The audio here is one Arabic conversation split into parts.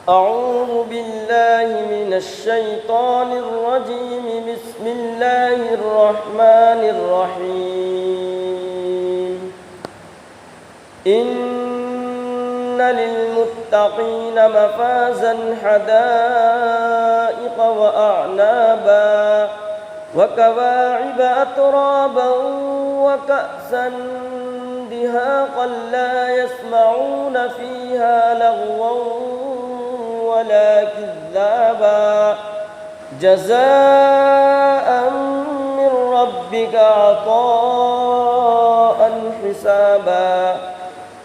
أعوذ بالله من الشيطان الرجيم. بسم الله الرحمن الرحيم. إن للمتقين مفازا حدائق وأعنابا وكواعب أترابا وكأسا دهاقا لا يسمعون فيها لغوا ولا كذابا جزاء من ربك عطاء حسابا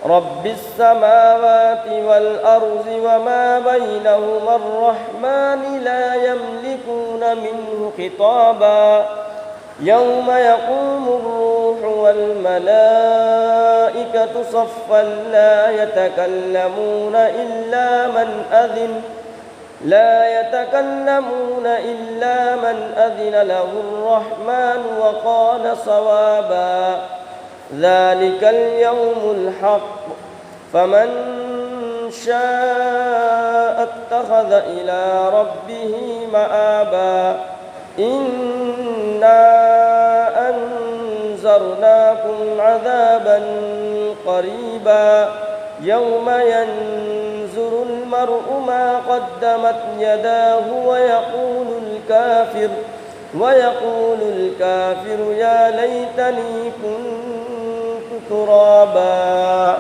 رب السماوات والأرض وما بينهما الرحمن لا يملكون منه خطابا يوم يقوم الروح والملائكة صفا لا يتكلمون إلا من أذن له الرحمن وقال صوابا ذلك اليوم الحق فمن شاء اتخذ إلى ربه مآبا إنا أنذرناكم عذابا قريبا يوم ينظر المرء ما قدمت يداه ويقول الكافر يا ليتني كنت ترابا.